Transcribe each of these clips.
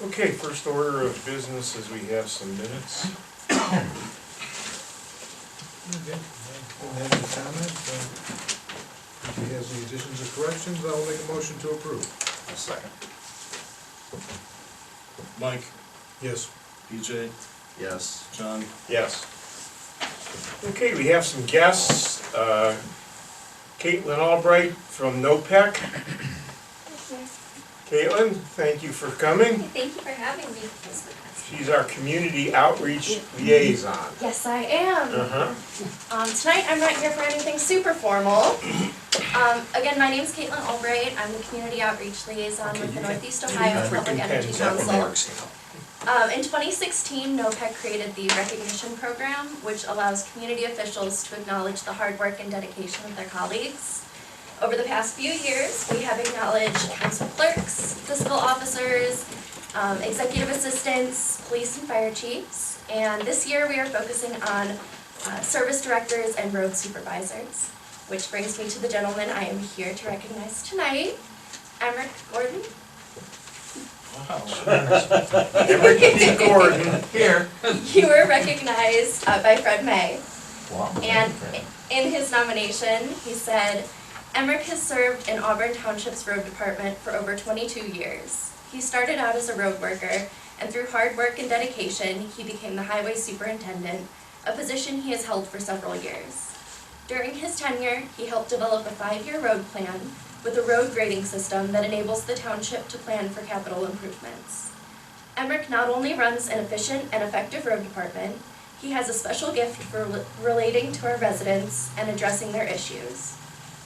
Okay, first order of business is we have some minutes. Okay, don't have any comments, if he has any additions or corrections, I will make a motion to approve. A second. Mike, Yes. BJ, Yes. John, Yes. Okay, we have some guests. Caitlin Albright from NOPEC. Caitlin, thank you for coming. Thank you for having me. She's our community outreach liaison. Yes, I am. Tonight I'm not here for anything super formal. Again, my name's Caitlin Albright. I'm the community outreach liaison with the Northeast Ohio Public Energy Council. In 2016, NOPEC created the recognition program, which allows community officials to acknowledge the hard work and dedication of their colleagues. Over the past few years, we have acknowledged council clerks, fiscal officers, executive assistants, police and fire chiefs, and this year we are focusing on service directors and road supervisors, which brings me to the gentleman I am here to recognize tonight, Emerick Gordon. Emerick D. Gordon. Here. You were recognized by Fred May, Wow. and in his nomination, he said, Emerick has served in Auburn Township's road department for over 22 years. He started out as a road worker, and through hard work and dedication, he became the highway superintendent, a position he has held for several years. During his tenure, he helped develop a 5-year road plan with a road grading system that enables the township to plan for capital improvements. Emerick not only runs an efficient and effective road department, he has a special gift for relating to our residents and addressing their issues.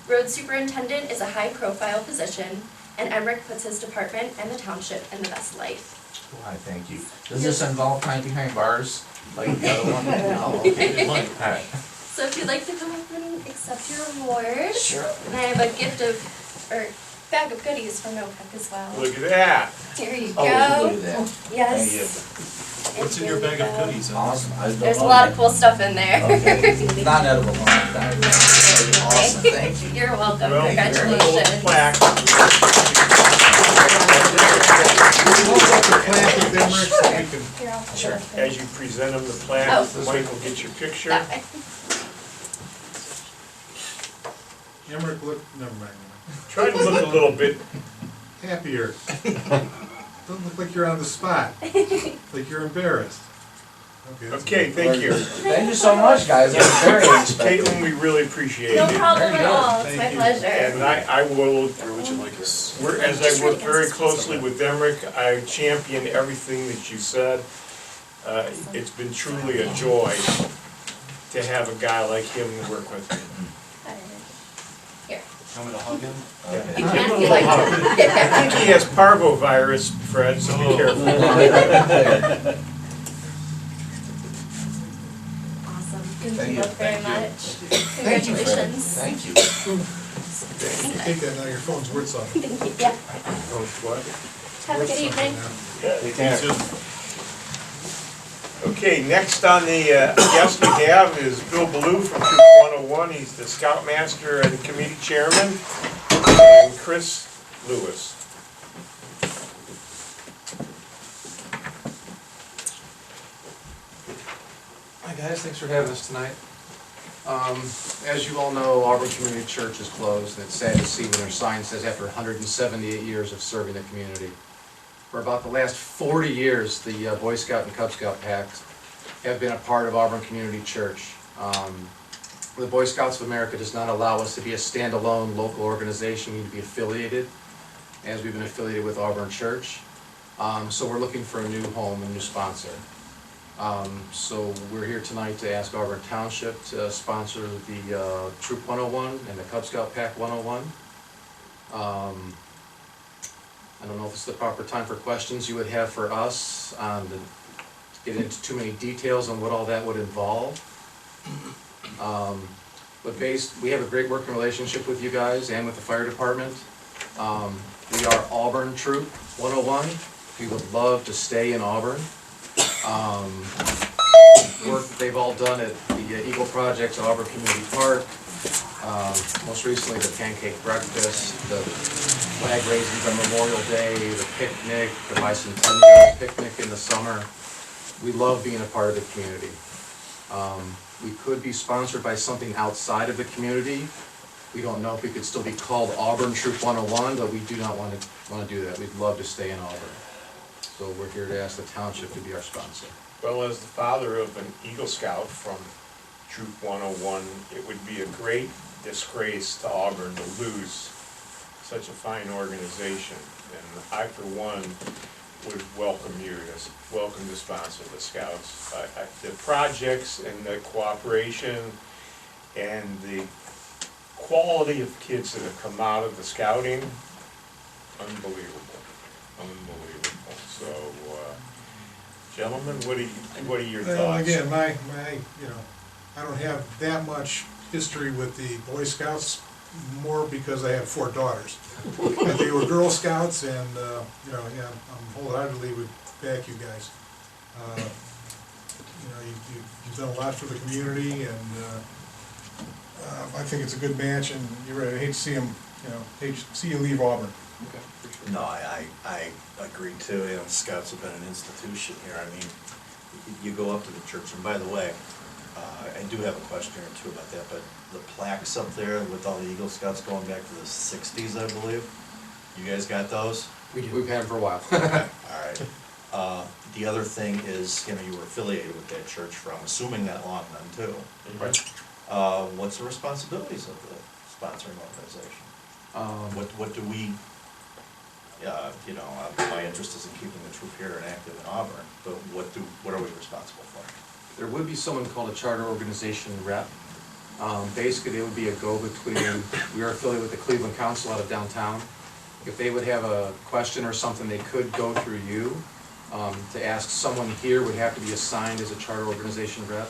Road superintendent is a high-profile position, and Emerick puts his department and the township in the best light. Why, thank you. Does this involve time behind bars, like the other one? No, okay. All right. So if you'd like to come up and accept your award. Sure. And I have a gift of, or bag of goodies from NOPEC as well. Look at that. Here you Oh, go. look at that. Yes. Thank you. what's in your bag of goodies? Awesome. I don't There's a know lot that. of cool stuff in there. Okay. Not edible. Awesome, thank you. You're welcome. Well, Congratulations. plaque. We'll put the plaque with Emerick so we can. Here, I'll put Sure. it up. As you present him the plaque, Oh. Mike will get your picture. That way. Emerick, look, never mind. Try to look a little bit. Happier. Doesn't look like you're on the spot, like you're embarrassed. That's Okay, thank you. Thank you so much, guys. That's very unexpected. Caitlin, we really appreciate No it. problem Very at good. all. It's my Thank you. pleasure. And I will, Where would you like us? as I work very closely with Emerick, I champion everything that you said. It's been truly a joy to have a guy like him work with me. Here. Want me to hug him? You Give can him if a you little like. hug. I think he has parvovirus, Fred, so be careful. Awesome. Thank Thank you. you both very Thank you. much. Thank you, Fred. Congratulations. Thank you. Take that now, your phone's worth something. Thank you. Yeah. Oh, what? Have a good evening. Okay, next on the guest we have is Bill Ballou from Troop 101. He's the Scoutmaster and Committee Chairman, and Chris Lewis. Hi guys, thanks for having us tonight. As you all know, Auburn Community Church is closed, and it's sad to see when their sign says after 178 years of serving the community. For about the last 40 years, the Boy Scout and Cub Scout packs have been a part of Auburn Community Church. The Boy Scouts of America does not allow us to be a standalone local organization. We need to be affiliated, as we've been affiliated with Auburn Church. So we're looking for a new home, a new sponsor. So we're here tonight to ask Auburn Township to sponsor the Troop 101 and the Cub Scout Pack 101. I don't know if it's the proper time for questions you would have for us, to get into too many details on what all that would involve. But we have a great working relationship with you guys and with the fire department. We are Auburn Troop 101. We would love to stay in Auburn. Work that they've all done at the Eagle Project, Auburn Community Park, most recently the pancake breakfast, the flag raisings on Memorial Day, the picnic, the bicentennial picnic in the summer. We love being a part of the community. We could be sponsored by something outside of the community. We don't know if we could still be called Auburn Troop 101, but we do not want to do that. We'd love to stay in Auburn. So we're here to ask the township to be our sponsor. Well, as the father of an Eagle Scout from Troop 101, it would be a great disgrace to Auburn to lose such a fine organization. And I, for one, would welcome to sponsor the Scouts. The projects and the cooperation and the quality of kids that have come out of the scouting, unbelievable. So, gentlemen, what are your Well, thoughts? again, my, I don't have that much history with the Boy Scouts, more because I have 4 daughters. And they were Girl Scouts, and, yeah, I'm wholeheartedly would back you guys. You've done a lot for the community, and, I think it's a good match, and you're right, I hate to see them, hate to see you leave Auburn. No, I agree too. Scouts have been an institution here. I mean, you go up to the church, and by the way, I do have a question or two about that, but the plaques up there with all the Eagle Scouts going back to the 60s, I believe, you guys got those? We've had them for a while. Okay, all right. The other thing is, you were affiliated with that church for, I'm assuming, that long then too. Right. What's the responsibilities of the sponsoring organization? What do we, my interest is in keeping the troop here and active in Auburn, but what are we responsible for? There would be someone called a charter organization rep. Basically, they would be a go-between. We are affiliated with the Cleveland Council out of downtown. If they would have a question or something, they could go through you. To ask someone here would have to be assigned as a charter organization rep.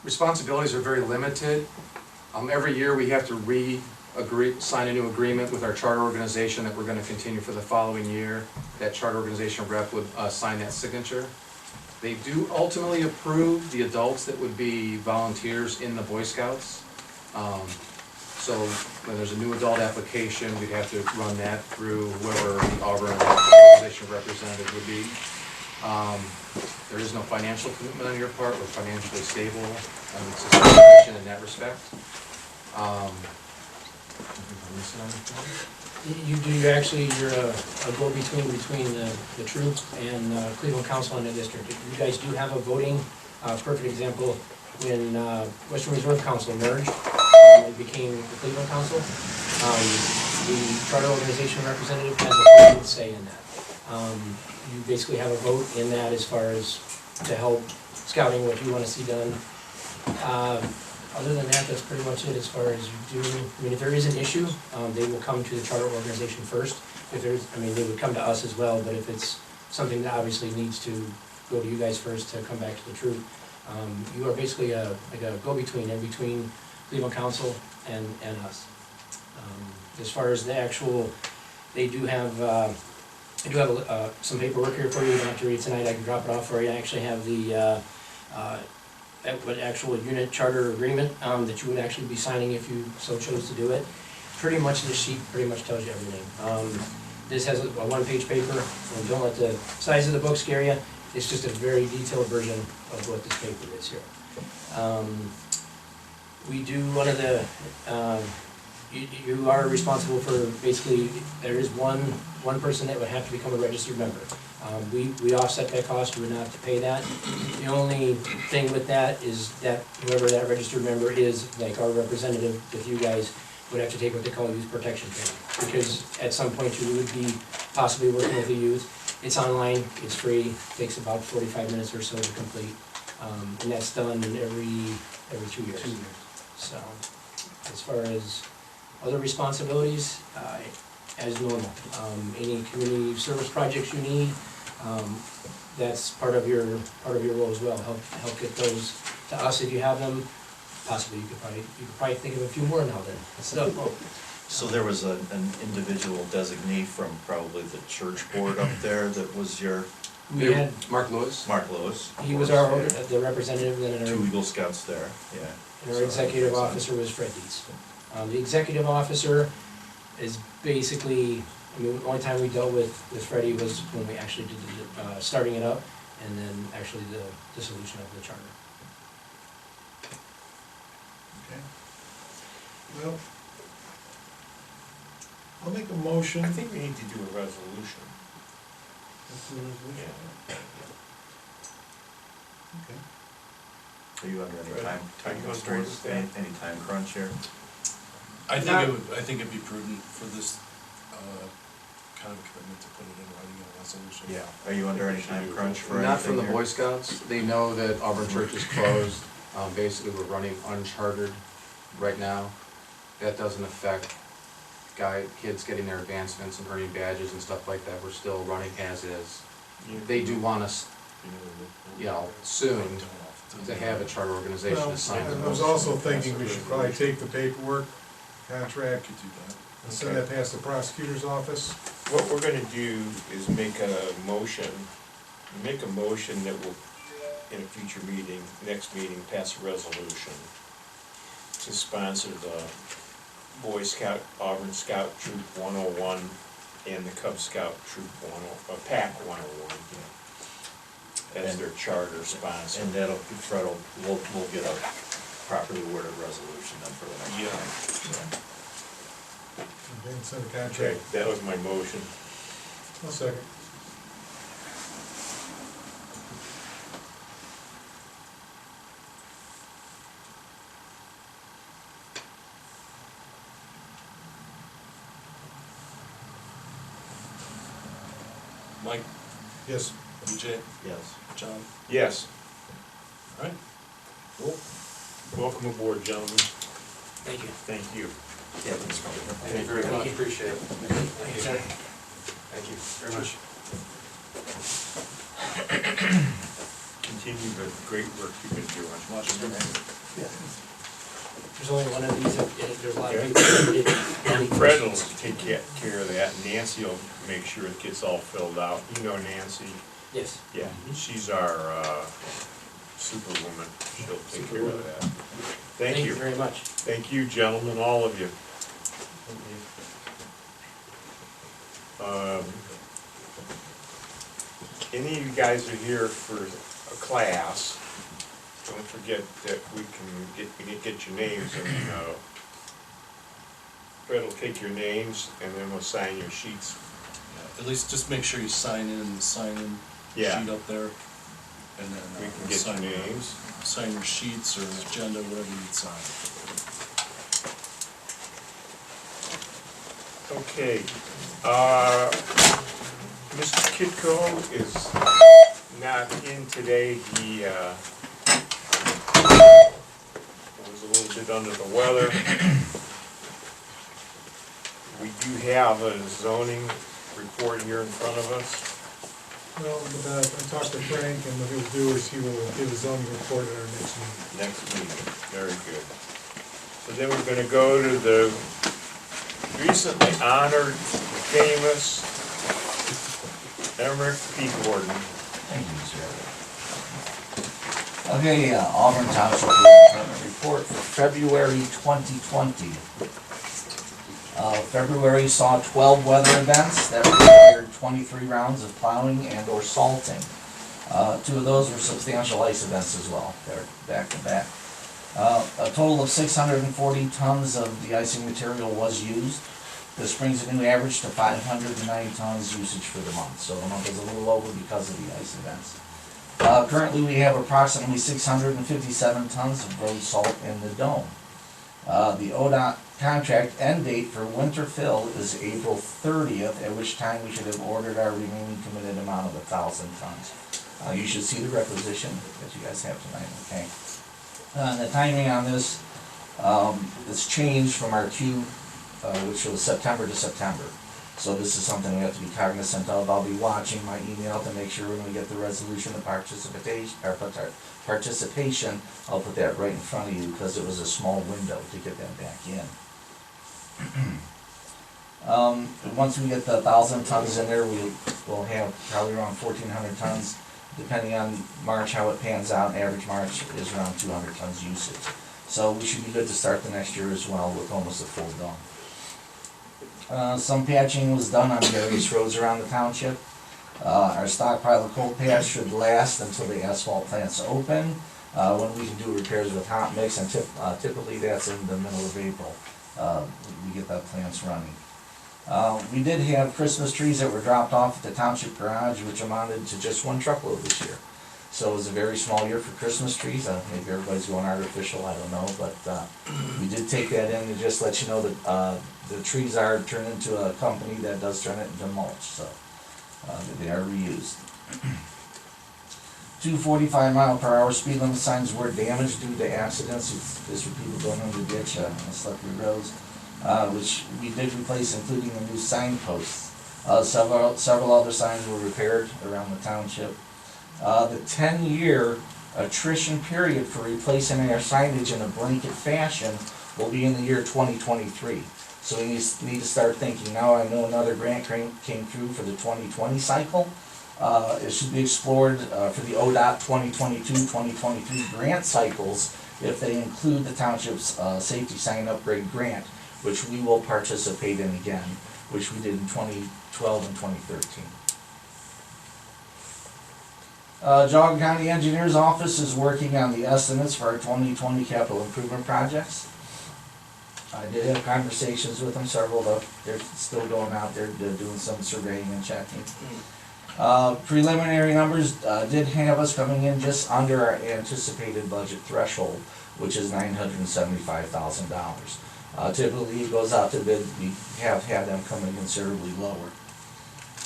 Responsibilities are very limited. Every year we have to sign a new agreement with our charter organization that we're going to continue for the following year. That charter organization rep would sign that signature. They do ultimately approve the adults that would be volunteers in the Boy Scouts. So when there's a new adult application, we'd have to run that through whoever the Auburn organization representative would be. There is no financial commitment on your part. We're financially stable. It's a situation in that respect. You're a go-between between the troop and Cleveland Council and the district. You guys do have a voting, perfect example, when Western Reserve Council merged, it became the Cleveland Council. The charter organization representative has a voting say in that. You basically have a vote in that as far as to help scouting what you want to see done. Other than that, that's pretty much it as far as you do. I mean, if there is an issue, they will come to the charter organization first. If there's, they would come to us as well, but if it's something that obviously needs to go to you guys first to come back to the troop, you are basically like a go-between in between Cleveland Council and us. As far as the actual, I do have some paperwork here for you. You don't have to read tonight. I can drop it off for you. I actually have the actual unit charter agreement that you would actually be signing if you so chose to do it. Pretty much this sheet pretty much tells you everything. This has a one-page paper, and don't let the size of the book scare you. It's just a very detailed version of what this paper is here. We do one of the, you are responsible for basically, there is one person that would have to become a registered member. We offset that cost, you would not have to pay that. The only thing with that is that whoever that registered member is, like our representative with you guys, would have to take what they call youth protection training. Because at some point you would be possibly working with the youth. It's online, it's free, takes about 45 minutes or so to complete. And that's done every 2 years. So, as far as other responsibilities, as normal. Any community service projects you need, that's part of your role as well. Help get those to us if you have them. Possibly you could probably think of a few more now then. So there was an individual designee from probably the church board up there that was your... We had Mark Lewis. Mark Lewis. He was the representative, then Two Eagle Scouts there, yeah. and our executive officer was Fred Dietz. The executive officer is basically, I mean, the only time we dealt with Freddie was when we actually did the, starting it up, and then actually the dissolution of the charter. Okay. Well, I'll make a motion. I think we need to do a resolution. Let's do a resolution. Yeah. Okay. Are you under any Right. time Are you on board constraints, with that? any time crunch here? I think Not- I think it'd be prudent for this, kind of commitment to put it in writing in a resolution. Yeah, are you under any time crunch for anything Not from the here? Boy Scouts, they know that Auburn Church is closed, basically we're running unchartered right now. That doesn't affect kids getting their advancements and earning badges and stuff like that, we're still running as is. They do want us, soon to have a charter organization Well, to sign the I was also thinking we should probably take the paperwork, contract, Could do that. and send that past the prosecutor's office. What we're gonna do is make a motion that will, in a future meeting, next meeting, pass a resolution to sponsor the Boy Scout, Auburn Scout Troop 101 and the Cub Scout Troop Pack 101 as their charter sponsor. And that'll, Fred, we'll get a properly worded resolution then for the next Yeah. time. Okay, and send a Okay, contract. that was my motion. I'll second. Mike, Yes. BJ, Yes. John, Yes. all right? Cool. Welcome aboard, gentlemen. Thank you. Thank you. Yeah, that's fine. Thank you very Thank much, you. appreciate it. Thank you, sir. Thank you very much. Continue the great work you've been doing. There's only one of these, there's a lot of Okay. people. Fred will take care of that. Nancy will make sure it gets all filled out. You know Nancy. Yes. Yeah, she's our superwoman. She'll take care of that. Thank you. very much. Thank you, gentlemen, all of you. Any of you guys are here for a class, don't forget that we can get your names and, Fred will take your names and then we'll sign your sheets. Yeah, at least just make sure you sign in the sign-in Yeah. sheet up there. And then We can we'll get sign your names. Sign your sheets or agenda, whatever you need signed. Okay, Mr. Kitco is not in today, he, was a little bit under the weather. We do have a zoning report here in front of us. Well, I talked to Frank, and what he'll do is he will give his own report at our next meeting. Next meeting, very good. So then we're gonna go to the recently honored, famous Emmerich P. Gordon. Thank you, sir. Okay, Auburn Township Department report for February 2020. February saw 12 weather events that required 23 rounds of plowing and or salting. 2 of those were substantial ice events as well. They're back to back. A total of 640 tons of de-icing material was used. This brings a new average to 509 tons usage for the month. So the month is a little over because of the ice events. Currently we have approximately 657 tons of road salt in the dome. The ODOT contract end date for winter fill is April 30th, at which time we should have ordered our remaining committed amount of 1,000 tons. You should see the requisition that you guys have tonight, okay? The timing on this, it's changed from our queue, which was September to September. So this is something we have to be cognizant of. I'll be watching my email to make sure when we get the resolution of participation, I'll put that right in front of you because it was a small window to get them back in. Once we get the 1,000 tons in there, we'll have probably around 1,400 tons. Depending on March, how it pans out, average March is around 200 tons usage. So we should be good to start the next year as well with almost a full dome. Some patching was done on various roads around the township. Our stockpile of cold patch should last until the asphalt plant's open, when we can do repairs with hot mix, and typically that's in the middle of April. We get that plants running. We did have Christmas trees that were dropped off at the township garage, which amounted to just 1 truckload this year. So it was a very small year for Christmas trees. Maybe everybody's going artificial, I don't know, but we did take that in to just let you know that the trees are turned into a company that does turn it into mulch, so they are reused. 2 45-mile-per-hour speed limit signs were damaged due to accidents. This for people going under the ditch on slippery roads, which we did replace, including a new signpost. Several other signs were repaired around the township. The 10-year attrition period for replacing our signage in a blanket fashion will be in the year 2023. So we need to start thinking now. I know another grant came through for the 2020 cycle. It should be explored for the ODOT 2022-2023 grant cycles if they include the township's safety sign upgrade grant, which we will participate in again, which we did in 2012 and 2013. Geauga County Engineer's Office is working on the estimates for our 2020 capital improvement projects. I did have conversations with them, several of them. They're still going out there, doing some surveying and checking. Preliminary numbers did have us coming in just under our anticipated budget threshold, which is $975,000. Typically it goes out to bid. We have had them come in considerably lower.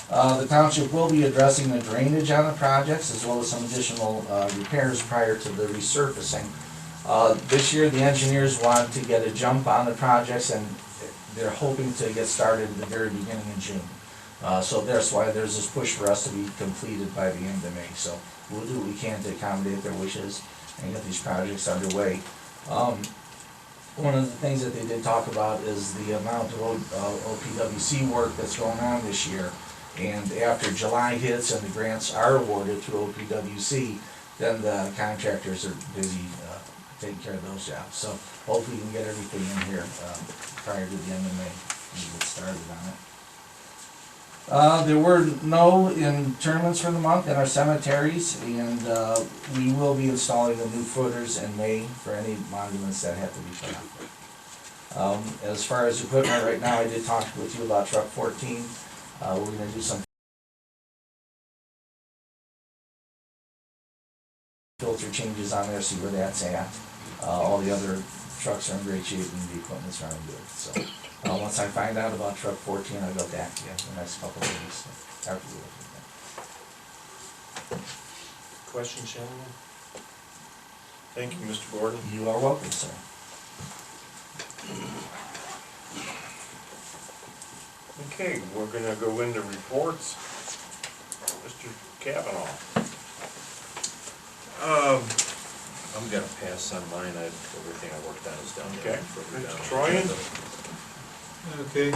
The township will be addressing the drainage on the projects as well as some additional repairs prior to the resurfacing. This year the engineers want to get a jump on the projects, and they're hoping to get started at the very beginning of June. So that's why there's this push for us to be completed by the end of May. So we'll do what we can to accommodate their wishes and get these projects underway. One of the things that they did talk about is the amount of OPWC work that's going on this year. And after July hits and the grants are awarded through OPWC, then the contractors are busy taking care of those jobs. So hopefully we can get everything in here prior to the end of May and get started on it. There were no interments for the month in our cemeteries, and we will be installing the new footers in May for any monuments that have to be put up. As far as equipment right now, I did talk with you about truck 14. We're going to do some filter changes on there, see where that's at. All the other trucks are in great shape and the equipment's running good. So once I find out about truck 14, I'll go back to you in the next couple of days after we look at that. Question, gentlemen? Thank you, Mr. Gordon. You are welcome, sir. Okay, we're gonna go into reports. Mr. Kavanaugh. I'm gonna pass on mine. Everything I worked on is down Okay. there. Further down. Mr. Troyan? Okay,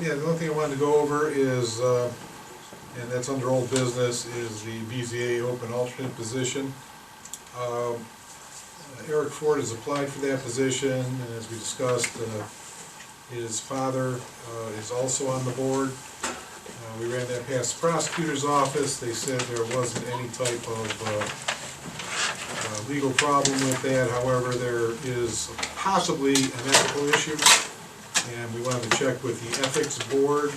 yeah, the only thing I wanted to go over is, and that's under old business, is the BZA open alternate position. Eric Ford has applied for that position, and as we discussed, his father is also on the board. We ran that past the prosecutor's office. They said there wasn't any type of legal problem with that. However, there is possibly an ethical issue, and we wanted to check with the ethics board.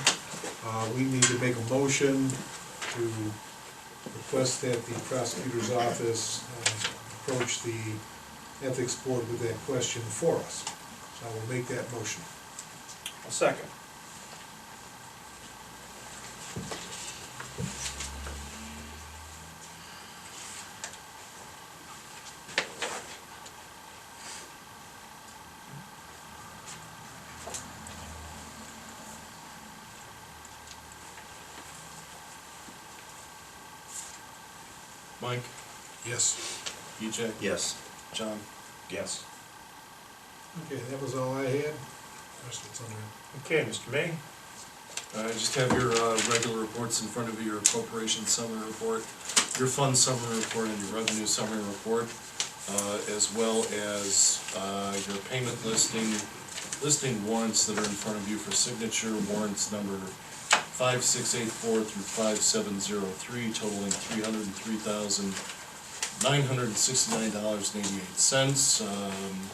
We need to make a motion to request that the prosecutor's office approach the ethics board with that question for us. So I will make that motion. A second. Mike, Yes. EJ, Yes. John, Yes. Okay, that was all I had. Rest of it's under. Okay, Mr. May? just have your regular reports in front of you, your corporation summary report, your fund summary report, and your revenue summary report, as well as your payment listing listing warrants that are in front of you for signature, warrants number 5684 through 5703, totaling $303,969.88.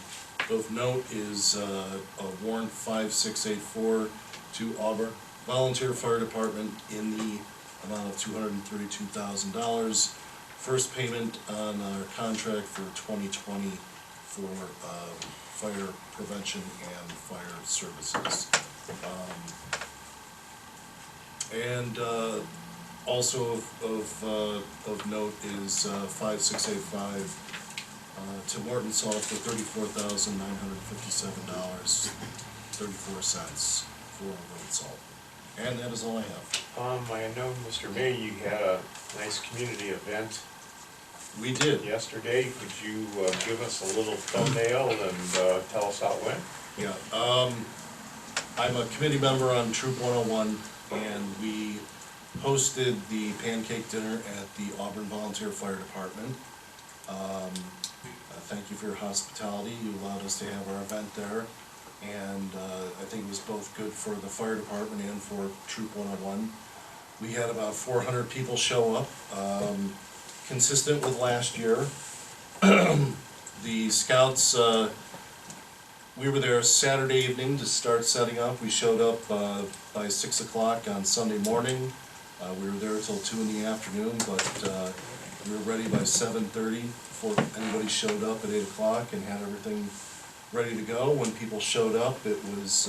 Of note is a warrant 5684 to Auburn Volunteer Fire Department in the amount of $232,000. First payment on our contract for 2020 for fire prevention and fire services. Also of note is 5685 to Morton Salt for $34,957.34 for road salt. And that is all I have. I know, Mr. May, you had a nice community event We did. yesterday. Could you give us a little thumbnail and tell us how it went? Yeah, I'm a committee member on Troop 101, and we hosted the pancake dinner at the Auburn Volunteer Fire Department. Thank you for your hospitality. You allowed us to have our event there, and I think it was both good for the fire department and for Troop 101. We had about 400 people show up, consistent with last year. The scouts, we were there Saturday evening to start setting up. We showed up by 6 o'clock on Sunday morning. We were there till 2 in the afternoon, but we were ready by 7:30 before anybody showed up at 8 o'clock and had everything ready to go. When people showed up, it was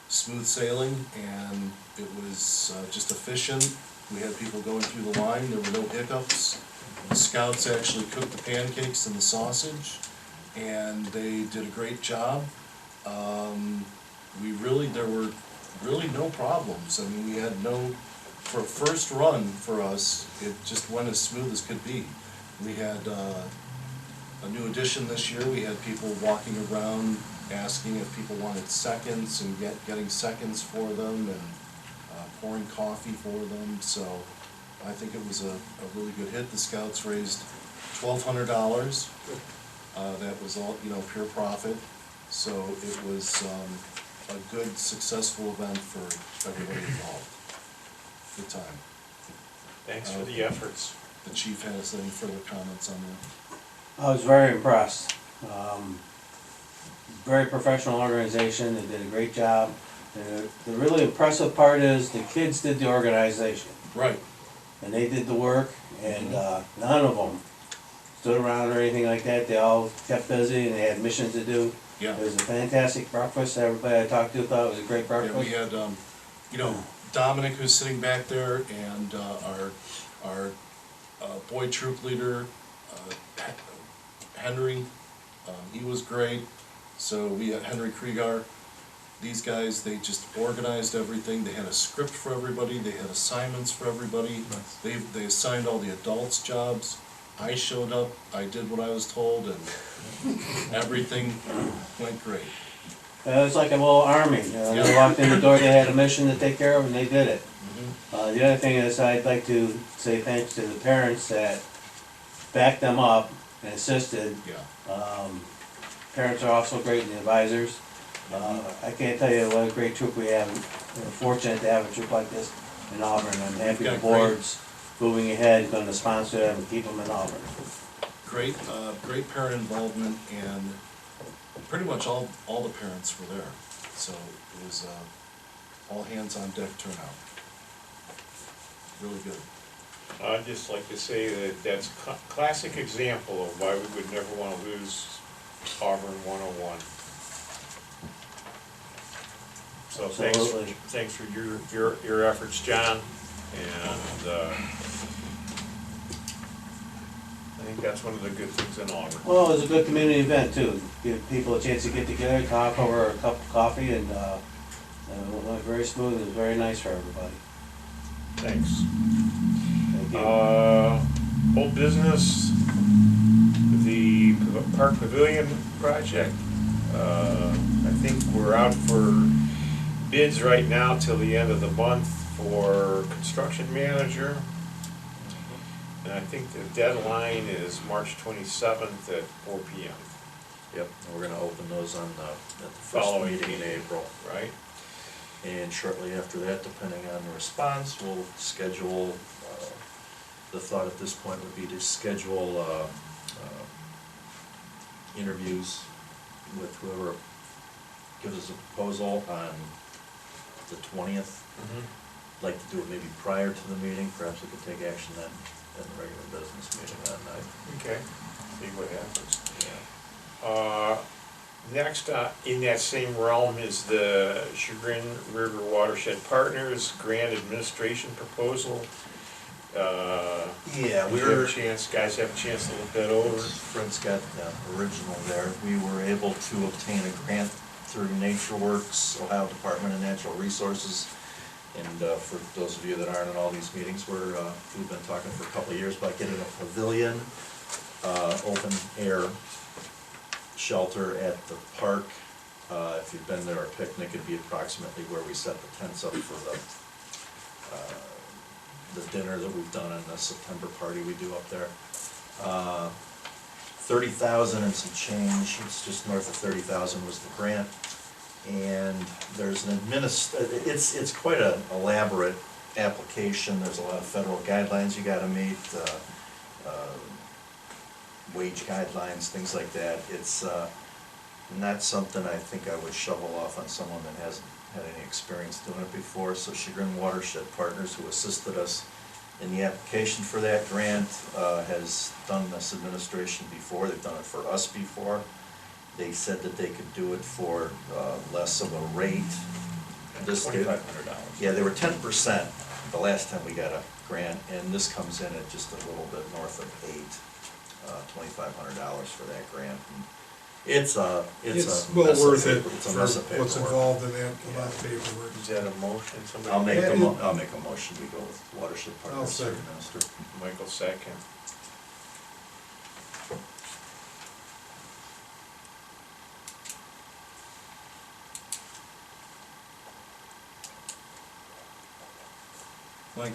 smooth sailing, and it was just efficient. We had people going through the line. There were no hiccups. The scouts actually cooked the pancakes and the sausage, and they did a great job. There were really no problems. I mean, we had no, for a first run for us, it just went as smooth as could be. We had a new addition this year. We had people walking around asking if people wanted seconds and getting seconds for them, and pouring coffee for them. So I think it was a really good hit. The scouts raised $1,200. That was all, pure profit. So it was a good, successful event for everybody involved. Good time. Thanks for the efforts. The chief has any further comments on that? I was very impressed. Very professional organization, they did a great job. The really impressive part is the kids did the organization, Right. and they did the work, and none of them stood around or anything like that. They all kept busy and they had missions to do. Yeah. It was a fantastic breakfast. Everybody I talked to thought it was a great Yeah, we breakfast. had, Dominic, who's sitting back there, and our boy troop leader, Henry, he was great. So we had Henry Kriegar. These guys, they just organized everything. They had a script for everybody. They had assignments for everybody. They assigned all the adults jobs. I showed up. I did what I was told, and everything went great. It was like a little army. They walked in the door, they had a mission to take care of, and they did it. The other thing is, I'd like to say thanks to the parents that backed them up and assisted. Yeah. Parents are also great, and the advisors. I can't tell you what a great troop we have. We're fortunate to have a troop like this in Auburn. I'm happy the board's moving ahead, going to sponsor them and keep them in Auburn. Great parent involvement, and pretty much all the parents were there. So it was all hands on deck turnout. Really good. I'd just like to say that that's a classic example of why we would never want to lose Auburn 101. So Absolutely. thanks for your efforts, John, and I think that's one of the good things in Auburn. Well, it was a good community event too. Give people a chance to get together, talk over a cup of coffee, and it went very smooth. It was very nice for everybody. Thanks. Thank you. Old business, the Park Pavilion project. I think we're out for bids right now till the end of the month for construction manager. And I think the deadline is March 27th at 4 p.m. Yep, and we're gonna open those on at the first Following meeting in meeting. April. Right? And shortly after that, depending on the response, we'll schedule, the thought at this point would be to schedule interviews with whoever gives us a proposal on the 20th. Like to do it maybe prior to the meeting, perhaps we could take action then in the regular business meeting that night. Okay, see what happens. Yeah. Next, in that same realm is the Chagrin River Watershed Partners Grant Administration Proposal. Yeah, We have a chance, guys have a chance to look that over. Fred's got the original there. We were able to obtain a grant through NatureWorks, Ohio Department of Natural Resources. And for those of you that aren't in all these meetings, we've been talking for a couple of years about getting a pavilion, open air shelter at the park. If you've been there, a picnic, it'd be approximately where we set the tents up for the dinner that we've done in the September party we do up there. 30,000 and some change, it's just north of 30,000 was the grant. And there's an it's quite an elaborate application, there's a lot of federal guidelines you gotta meet, wage guidelines, things like that. It's not something I think I would shovel off on someone that hasn't had any experience doing it before. So Chagrin Watershed Partners, who assisted us in the application for that grant, has done this administration before. They've done it for us before. They said that they could do it for less of a rate. $2,500. Yeah, they were 10% the last time we got a grant, and this comes in at just a little bit north of $2,500 for that grant. And it's Well mess worth of it paper. It's a for mess of what's paperwork. involved in that amount of paperwork. Is that a motion? Somebody I'll make make a I'll make a motion, we go with Watershed I'll Partners, second. Minister. Michael second. Mike,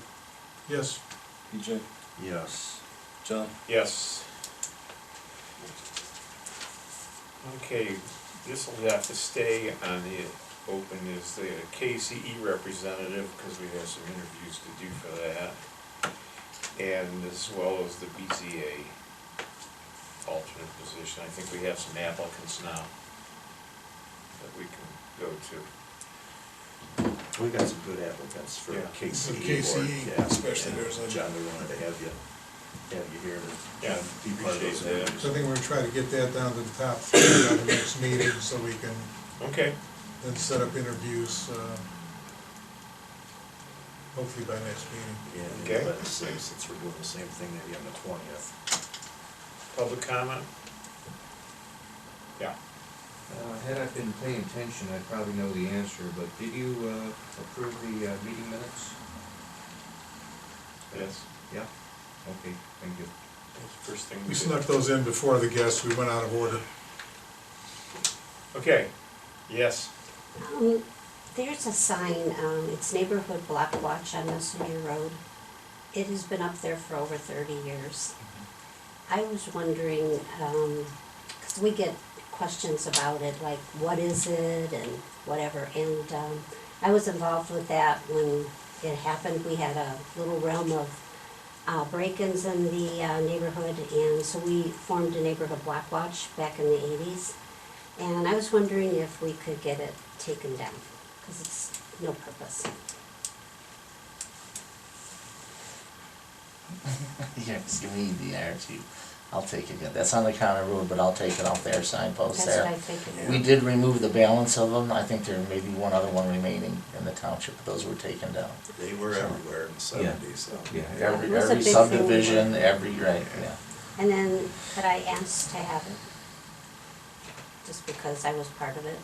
Yes, BJ, Yes. John? Yes. Okay, this will have to stay on the open as the KCE representative, because we have some interviews to do for that. And as well as the BZA alternate position. I think we have some applicants now that we can go to. We got some good applicants for Yeah. KCE. The KCE, board, yeah. especially And there's a- John, we wanted to have you here to Yeah, be part of those appreciate that. interviews. so I think we're gonna try to get that down to the top three on the next meeting, so we can Okay, then set up interviews, hopefully by next meeting. Yeah, Okay. maybe by the 6th, since we're doing the same thing maybe on the 20th. public comment? Yeah. Had I been paying attention, I'd probably know the answer, but did you approve the meeting minutes? Yes. Yeah? Okay, thank you. That's the first thing We we did. snuck those in before the guests, we went out of order. Okay, yes. There's a sign, it's Neighborhood Block Watch on Messenger Road. It has been up there for over 30 years. I was wondering, because we get questions about it, like what is it and whatever, and I was involved with that when it happened. We had a little realm of break-ins in the neighborhood, and so we formed a Neighborhood Block Watch back in the 80s. And I was wondering if we could get it taken down, because it's no purpose. Yes, give me the RT. I'll take it, yeah. That's on the county road, but I'll take it off their signpost That's what I there. figured. We did remove the balance of them. I think there may be one other one remaining in the township, but those were taken down. They were everywhere in the 70s, so. Yeah, It every was a big thing. subdivision, right, yeah. And then could I ask to have it? Just because I was part of it.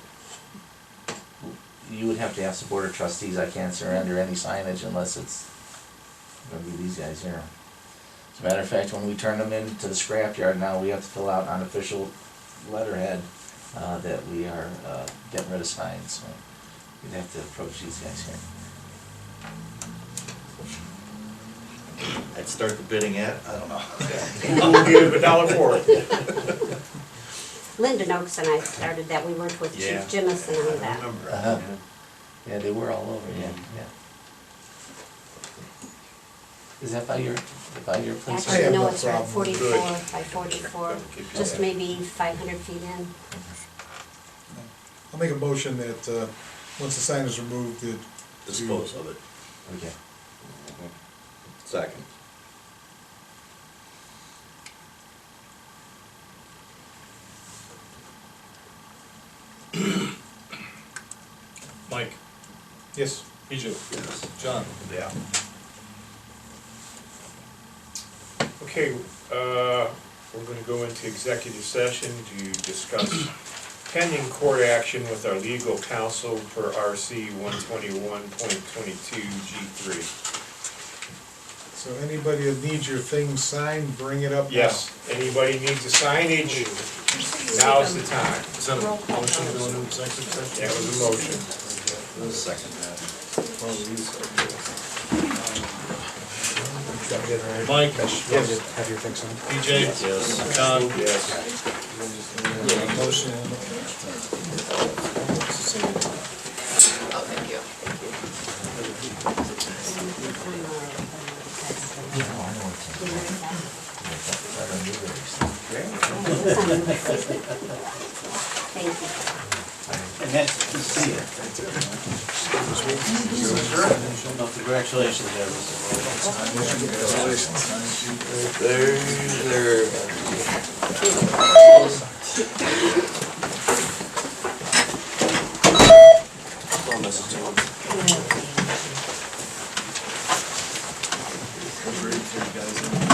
You would have to ask the board of trustees. I can't surrender any signage unless it's gonna be these guys here. As a matter of fact, when we turn them into the scrapyard now, we have to fill out unofficial letterhead that we are getting rid of signs. So you'd have to approach these guys here. I'd start the bidding at, I don't know. We'll give $1 for it. Linda Noakes and I started that, we worked with Yeah. Chief Jimison on I that. remember, Uh-huh. yeah. Yeah, they were all over, yeah, yeah. Is that by your place? I Actually, have no, no it's right problem. 44 Good. by 44, Keep you just safe. maybe 500 feet in. I'll make a motion that, once the sign is removed, that. Dispose of it. Okay. Second. Mike, Yes. Bijou, Yes. John, Yeah. Okay, we're gonna go into executive session to discuss pending court action with our legal counsel per RC 121.22 G3. So anybody that needs your thing signed, bring it up now. Yes, anybody needs a signage, now's the time. is that a motion to go into executive session? That was a motion. Second that. Mike, Yes. Have your fix on. BJ, Yes. John, Yes. motion. Thank you. And that's, to see it. Well, congratulations, Ready for you guys.